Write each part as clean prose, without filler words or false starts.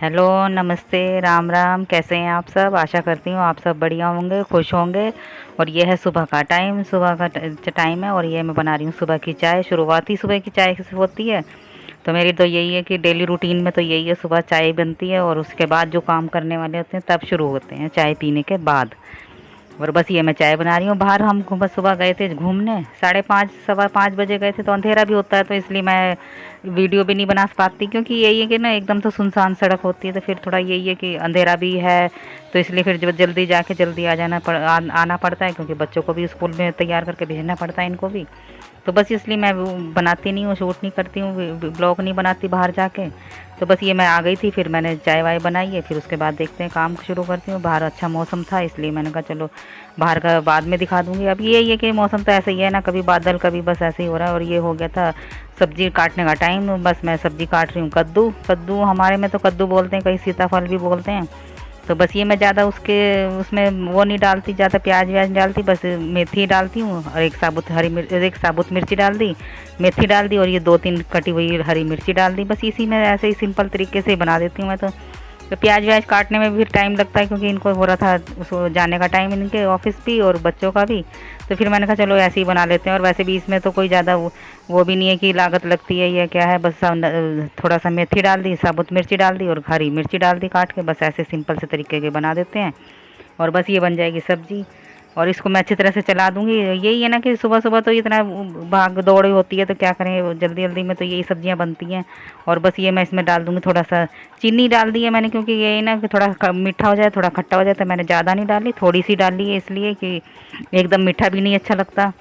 Hello, नमस्ते, राम राम। कैसे हैं आप सब? आशा करती हूँ आप सब बढ़िया होंगे, खुश होंगे। और ये है सुबह का टाइम, सुबह का टाइम है और ये मैं बना रही हूँ सुबह की चाय। शुरुआत ही सुबह की चाय से होती है। तो मेरी तो यही है कि डेली रूटीन में तो यही है, सुबह चाय बनती है और उसके बाद जो काम करने वाले होते हैं तब शुरू होते हैं चाय पीने के बाद। और बस ये मैं चाय बना रही हूँ। बाहर हम बस सुबह गए थे घूमने, 5:30 5:15 बजे गए थे, तो अंधेरा भी होता है तो इसलिए मैं वीडियो भी नहीं बना पाती, क्योंकि यही है कि ना एकदम तो सुनसान सड़क होती है, तो फिर थोड़ा यही है कि अंधेरा भी है। तो इसलिए फिर जब जल्दी जाके जल्दी आना पड़ता है, क्योंकि बच्चों को भी स्कूल में तैयार करके भेजना पड़ता है, इनको भी। तो बस इसलिए मैं वो बनाती नहीं हूँ, शूट नहीं करती हूँ, ब्लॉग नहीं बनाती बाहर जाके। तो बस ये मैं आ गई थी, फिर मैंने चाय वाय बनाई है, फिर उसके बाद देखते हैं काम शुरू करती हूँ। बाहर अच्छा मौसम था इसलिए मैंने कहा चलो बाहर का बाद में दिखा दूँगी। अब यही है कि मौसम तो ऐसे ही है ना, कभी बादल कभी बस ऐसे ही हो रहा है। और ये हो गया था सब्जी काटने का टाइम, बस मैं सब्जी काट रही हूँ। कद्दू कद्दू हमारे में तो कद्दू बोलते हैं, कहीं सीताफल भी बोलते हैं। तो बस ये मैं ज़्यादा उसके उसमें वो नहीं डालती, ज़्यादा प्याज व्याज नहीं डालती, बस मेथी डालती हूँ और एक साबुत मिर्ची डाल दी, मेथी डाल दी और ये 2-3 कटी हुई हरी मिर्ची डाल दी। बस इसी में ऐसे ही सिंपल तरीके से बना देती हूँ मैं तो प्याज व्याज काटने में भी टाइम लगता है, क्योंकि इनको हो रहा था उसको जाने का टाइम, इनके ऑफिस भी और बच्चों का भी। तो फिर मैंने कहा चलो ऐसे ही बना लेते हैं। और वैसे भी इसमें तो कोई ज़्यादा वो भी नहीं है कि लागत लगती है या क्या है। बस थोड़ा सा मेथी डाल दी, साबुत मिर्ची डाल दी और हरी मिर्ची डाल दी काट के, बस ऐसे सिंपल से तरीके के बना देते हैं और बस ये बन जाएगी सब्जी। और इसको मैं अच्छी तरह से चला दूंगी। यही है ना कि सुबह सुबह तो इतना भाग दौड़ होती है, तो क्या करें जल्दी जल्दी में, तो यही सब्जियां बनती हैं। और बस ये मैं इसमें डाल दूंगी थोड़ा सा चीनी डाल दी है मैंने, क्योंकि यही ना कि थोड़ा मीठा हो जाए, थोड़ा खट्टा हो जाए, तो मैंने ज़्यादा नहीं डाली, थोड़ी सी डाली है, इसलिए कि एकदम मीठा भी नहीं अच्छा लगता।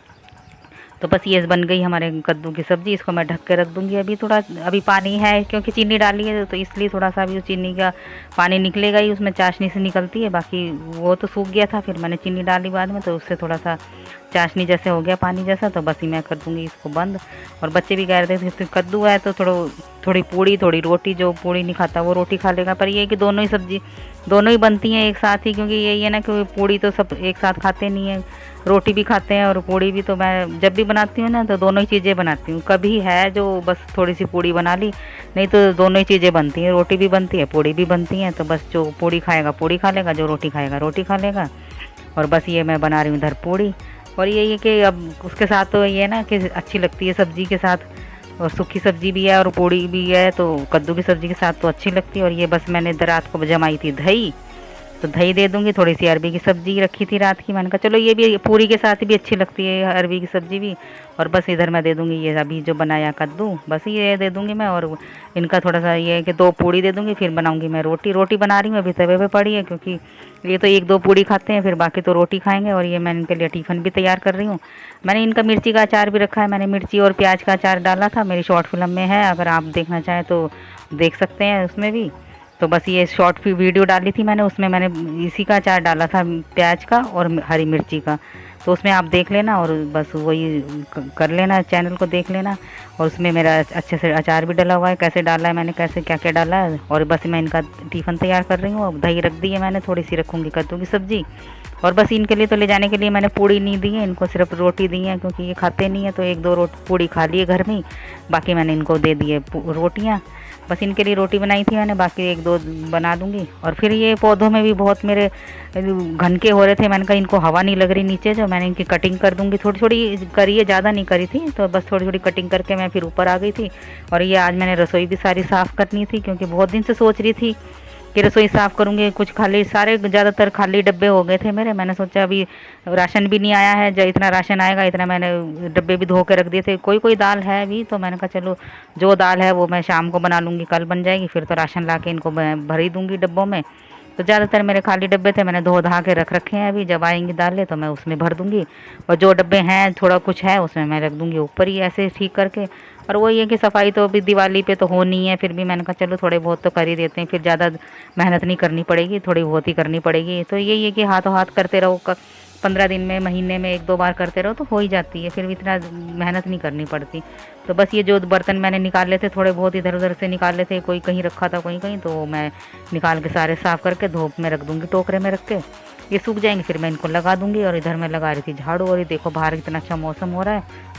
तो बस ये बन गई हमारे कद्दू की सब्ज़ी। इसको मैं ढक के रख दूंगी। अभी पानी है, क्योंकि चीनी डाली है तो इसलिए थोड़ा सा अभी उस चीनी का पानी निकलेगा ही, उसमें चाशनी से निकलती है। बाकी वो तो सूख गया था, फिर मैंने चीनी डाली बाद में, तो उससे थोड़ा सा चाशनी जैसे हो गया, पानी जैसा। तो बस ही मैं कर दूंगी इसको बंद। और बच्चे भी कह रहे थे कि कद्दू है तो थोड़ी पूड़ी थोड़ी रोटी, जो पूड़ी नहीं खाता वो रोटी खा लेगा। पर ये है कि दोनों ही सब्जी दोनों ही बनती हैं एक साथ ही, क्योंकि यही है ना कि पूड़ी तो सब एक साथ खाते नहीं है, रोटी भी खाते हैं और पूड़ी भी। तो मैं जब भी बनाती हूँ ना तो दोनों ही चीज़ें बनाती हूँ। कभी है जो बस थोड़ी सी पूड़ी बना ली, नहीं तो दोनों ही चीज़ें बनती हैं, रोटी भी बनती है पूड़ी भी बनती हैं। तो बस जो पूड़ी खाएगा पूड़ी खा लेगा, जो रोटी खाएगा रोटी खा लेगा। और बस ये मैं बना रही हूँ इधर पूड़ी। और यही है कि अब उसके साथ तो ये है ना कि अच्छी लगती है सब्ज़ी के साथ, और सूखी सब्ज़ी भी है और पूड़ी भी है, तो कद्दू की सब्ज़ी के साथ तो अच्छी लगती है। और ये बस मैंने इधर रात को जमाई थी दही, तो दही दे दूंगी। थोड़ी सी अरबी की सब्जी रखी थी रात की, मैंने कहा चलो ये भी पूरी के साथ भी अच्छी लगती है अरबी की सब्जी भी। और बस इधर मैं दे दूंगी ये अभी जो बनाया कद्दू, बस ये दे दूंगी मैं। और इनका थोड़ा सा ये है कि 2 पूड़ी दे दूंगी, फिर बनाऊंगी मैं रोटी। रोटी बना रही हूँ अभी, तवे पे पड़ी है, क्योंकि ये तो 1-2 पूड़ी खाते हैं, फिर बाकी तो रोटी खाएंगे। और ये मैं इनके लिए टिफ़िन भी तैयार कर रही हूँ। मैंने इनका मिर्ची का अचार भी रखा है, मैंने मिर्ची और प्याज का अचार डाला था, मेरी शॉर्ट फिल्म में है, अगर आप देखना चाहें तो देख सकते हैं उसमें भी। तो बस ये शॉर्ट वीडियो डाली थी मैंने, उसमें मैंने इसी का अचार डाला था, प्याज का और हरी मिर्ची का। तो उसमें आप देख लेना और बस वही कर लेना, चैनल को देख लेना। और उसमें मेरा अच्छे से अचार भी डला हुआ है, कैसे डाला है मैंने, कैसे क्या क्या डाला है। और बस मैं इनका टिफ़िन तैयार कर रही हूँ। अब दही रख दी है मैंने, थोड़ी सी रखूँगी कद्दू की सब्ज़ी। और बस इनके लिए तो ले जाने के लिए मैंने पूड़ी नहीं दी है, इनको सिर्फ रोटी दी है, क्योंकि ये खाते नहीं है। तो 1-2 पूड़ी खा लिए घर में ही, बाकी मैंने इनको दे दी है रोटियाँ। बस इनके लिए रोटी बनाई थी मैंने, बाकी 1-2 बना दूंगी। और फिर ये पौधों में भी बहुत मेरे घनके हो रहे थे, मैंने कहा इनको हवा नहीं लग रही नीचे, जो मैंने इनकी कटिंग कर दूंगी। थोड़ी थोड़ी करी है, ज़्यादा नहीं करी थी, तो बस थोड़ी थोड़ी कटिंग करके मैं फिर ऊपर आ गई थी। और ये आज मैंने रसोई भी सारी साफ़ करनी थी, क्योंकि बहुत दिन से सोच रही थी कि रसोई साफ़ करूँगी। कुछ खाली सारे ज़्यादातर खाली डब्बे हो गए थे मेरे, मैंने सोचा अभी राशन भी नहीं आया है, जो इतना राशन आएगा इतना मैंने डब्बे भी धो के रख दिए थे। कोई कोई दाल है अभी, तो मैंने कहा चलो जो दाल है वो मैं शाम को बना लूँगी, कल बन जाएगी, फिर तो राशन ला के इनको मैं भर ही दूँगी डब्बों में। तो ज़्यादातर मेरे खाली डब्बे थे, मैंने धो धा के रख रखे हैं, अभी जब आएंगी दालें तो मैं उसमें भर दूँगी। और जो डब्बे हैं थोड़ा कुछ है उसमें मैं रख दूँगी ऊपर ही ऐसे ठीक करके। और वही है कि सफाई तो अभी दिवाली पे तो होनी है, फिर भी मैंने कहा चलो थोड़े बहुत तो कर ही देते हैं, फिर ज़्यादा मेहनत नहीं करनी पड़ेगी, थोड़ी बहुत ही करनी पड़ेगी। तो यही है कि हाथों हाथ करते रहो, 15 दिन में महीने में 1-2 बार करते रहो तो हो ही जाती है, फिर भी इतना मेहनत नहीं करनी पड़ती। तो बस ये जो बर्तन मैंने निकाले थे थोड़े बहुत इधर उधर से निकाले थे, कोई कहीं रखा था कोई कहीं, तो मैं निकाल के सारे साफ़ करके धूप में रख दूँगी, टोकरे में रख के। ये सूख जाएंगे फिर मैं इनको लगा दूँगी। और इधर मैं लगा रही थी झाड़ू, और ये देखो बाहर कितना अच्छा मौसम हो रहा है।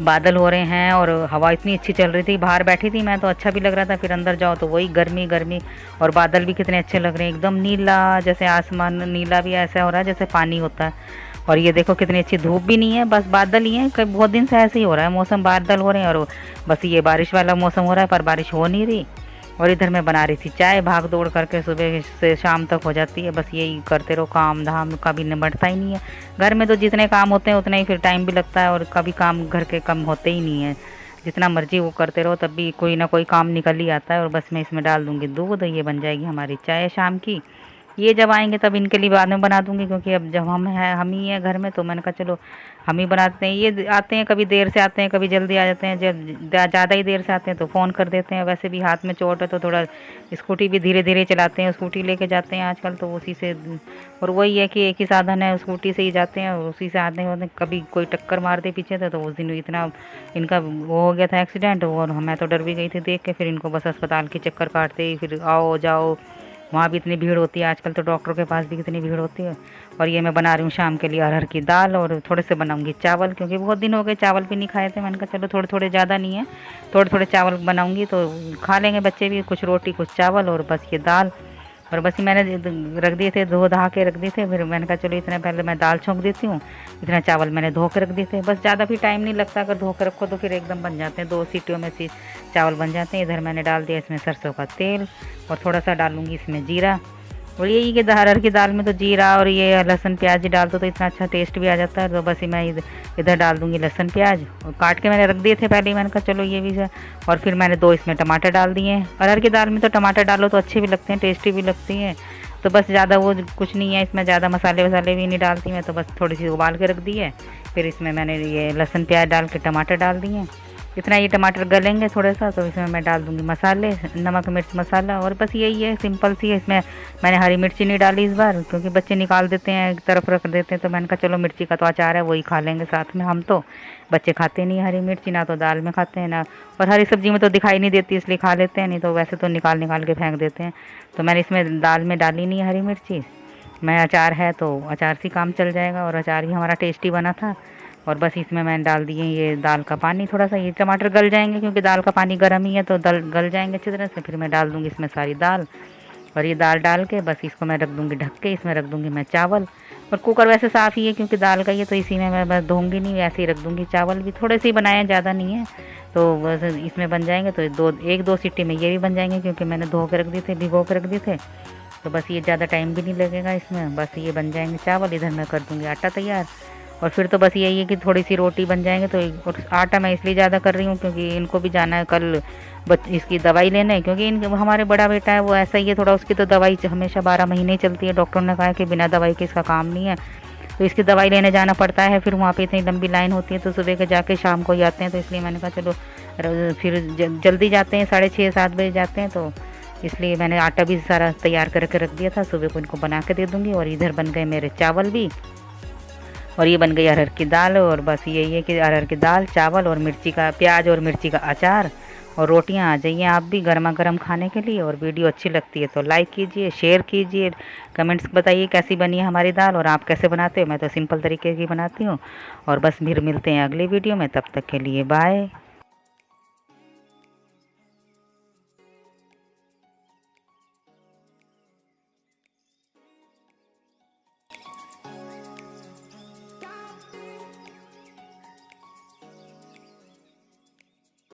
बादल हो रहे हैं और हवा इतनी अच्छी चल रही थी। बाहर बैठी थी मैं तो अच्छा भी लग रहा था, फिर अंदर जाओ तो वही गर्मी गर्मी। और बादल भी कितने अच्छे लग रहे हैं, एकदम नीला, जैसे आसमान नीला भी ऐसा हो रहा है जैसे पानी होता है। और ये देखो कितनी अच्छी धूप भी नहीं है, बस बादल ही है। बहुत दिन से ऐसे ही हो रहा है मौसम, बादल हो रहे हैं और बस ये बारिश वाला मौसम हो रहा है, पर बारिश हो नहीं रही। और इधर मैं बना रही थी चाय, भाग दौड़ करके सुबह से शाम तक हो जाती है, बस यही करते रहो, काम धाम कभी निबटता ही नहीं है। घर में तो जितने काम होते हैं उतना ही फिर टाइम भी लगता है, और कभी काम घर के कम होते ही नहीं है। जितना मर्जी वो करते रहो तब भी कोई ना कोई काम निकल ही आता है। और बस मैं इसमें डाल दूँगी दूध, ये बन जाएगी हमारी चाय शाम की। ये जब आएंगे तब इनके लिए बाद में बना दूंगी, क्योंकि अब जब हम ही हैं घर में तो मैंने कहा चलो हम ही बनाते हैं। ये आते हैं, कभी देर से आते हैं, कभी जल्दी आ जाते हैं। जब ज़्यादा ही देर से आते हैं तो फ़ोन कर देते हैं। वैसे भी हाथ में चोट है तो थोड़ा स्कूटी भी धीरे धीरे चलाते हैं, स्कूटी लेके जाते हैं आजकल तो उसी से। और वही है कि एक ही साधन है, स्कूटी से ही जाते हैं और उसी से आते हैं। कभी कोई टक्कर मार दे पीछे से तो उस दिन इतना इनका वो हो गया था एक्सीडेंट, और मैं तो डर भी गई थी देख के। फिर इनको बस अस्पताल के चक्कर काटते ही फिर आओ जाओ, वहाँ भी इतनी भीड़ होती है आजकल तो, डॉक्टरों के पास भी कितनी भीड़ होती है। और ये मैं बना रही हूँ शाम के लिए अरहर की दाल, और थोड़े से बनाऊंगी चावल, क्योंकि बहुत दिन हो गए चावल भी नहीं खाए थे। मैंने कहा चलो थोड़े थोड़े, ज़्यादा नहीं है, थोड़े थोड़े चावल बनाऊंगी तो खा लेंगे बच्चे भी, कुछ रोटी कुछ चावल और बस ये दाल। और बस मैंने रख दिए थे, धो धा के रख दिए थे। फिर मैंने कहा चलो इतने पहले मैं दाल छोंक देती हूँ, इतना चावल मैंने धो के रख दिए थे। बस ज़्यादा भी टाइम नहीं लगता, अगर धो के रखो तो फिर एकदम बन जाते हैं, 2 सीटियों में से चावल बन जाते हैं। इधर मैंने डाल दिया इसमें सरसों का तेल, और थोड़ा सा डालूंगी इसमें जीरा। और यही कि अरहर की दाल में तो जीरा और ये लहसुन प्याज ही डाल दो तो इतना अच्छा टेस्ट भी आ जाता है। तो बस मैं इधर डाल दूंगी लहसुन प्याज, और काट के मैंने रख दिए थे पहले ही, मैंने कहा चलो ये भी है। और फिर मैंने 2 इसमें टमाटर डाल दिए हैं। अरहर की दाल में तो टमाटर डालो तो अच्छे भी लगते हैं, टेस्टी भी लगती हैं। तो बस ज़्यादा वो कुछ नहीं है इसमें, ज़्यादा मसाले वसाले भी नहीं डालती मैं, तो बस थोड़ी सी उबाल के रख दी है। फिर इसमें मैंने ये लहसुन प्याज डाल के टमाटर डाल दिए हैं। इतना ये टमाटर गलेंगे थोड़ा सा तो इसमें मैं डाल दूंगी मसाले, नमक मिर्च मसाला, और बस यही है, सिंपल सी है। इसमें मैंने हरी मिर्ची नहीं डाली इस बार, क्योंकि बच्चे निकाल देते हैं एक तरफ रख देते हैं, तो मैंने कहा चलो मिर्ची का तो अचार है वही खा लेंगे साथ में। हम तो बच्चे खाते नहीं हरी मिर्ची, ना तो दाल में खाते हैं ना, और हरी सब्जी में तो दिखाई नहीं देती इसलिए खा लेते हैं, नहीं तो वैसे तो निकाल निकाल के फेंक देते हैं। तो मैंने इसमें दाल में डाली नहीं हरी मिर्ची। मैं अचार है तो अचार से काम चल जाएगा, और अचार ही हमारा टेस्टी बना था। और बस इसमें मैंने डाल दिए ये दाल का पानी थोड़ा सा, ये टमाटर गल जाएंगे क्योंकि दाल का पानी गर्म ही है तो गल जाएंगे अच्छी तरह से। फिर मैं डाल दूँगी इसमें सारी दाल, और ये दाल डाल के बस इसको मैं रख दूँगी ढक के। इसमें रख दूँगी मैं चावल, और कुकर वैसे साफ़ ही है क्योंकि दाल का ही है, तो इसी में मैं बस धोऊँगी नहीं, ऐसे ही रख दूँगी। चावल भी थोड़े से ही बनाए हैं, ज़्यादा नहीं है, तो बस इसमें बन जाएंगे। तो 1-2 सीटी में ये भी बन जाएंगे, क्योंकि मैंने धो के रख दिए थे, भिगो के रख दिए थे। तो बस ये ज़्यादा टाइम भी नहीं लगेगा इसमें, बस ये बन जाएंगे चावल। इधर मैं कर दूँगी आटा तैयार, और फिर तो बस यही है कि थोड़ी सी रोटी बन जाएंगे। तो और आटा मैं इसलिए ज़्यादा कर रही हूँ क्योंकि इनको भी जाना है कल इसकी दवाई लेने, क्योंकि हमारे बड़ा बेटा है वो ऐसा ही है थोड़ा, उसकी तो दवाई हमेशा 12 महीने चलती है। डॉक्टर ने कहा है कि बिना दवाई के इसका काम नहीं है, तो इसकी दवाई लेने जाना पड़ता है। फिर वहाँ पे इतनी लंबी लाइन होती है, तो सुबह के जाके शाम को ही आते हैं, तो इसलिए मैंने कहा चलो फिर जल्दी जाते हैं, 6:30-7 बजे जाते हैं, तो इसलिए मैंने आटा भी सारा तैयार करके रख दिया था, सुबह को इनको बना के दे दूँगी। और इधर बन गए मेरे चावल भी, और ये बन गई अरहर की दाल। और बस यही है कि अरहर की दाल, चावल और मिर्ची का प्याज और मिर्ची का अचार, और रोटियां आ जाइए आप भी गर्मा गर्म खाने के लिए। और वीडियो अच्छी लगती है तो लाइक कीजिए, शेयर कीजिए, कमेंट्स बताइए कैसी बनी है हमारी दाल, और आप कैसे बनाते हो। मैं तो सिंपल तरीके की बनाती हूँ। और बस फिर मिलते हैं अगली वीडियो में, तब तक के लिए बाय।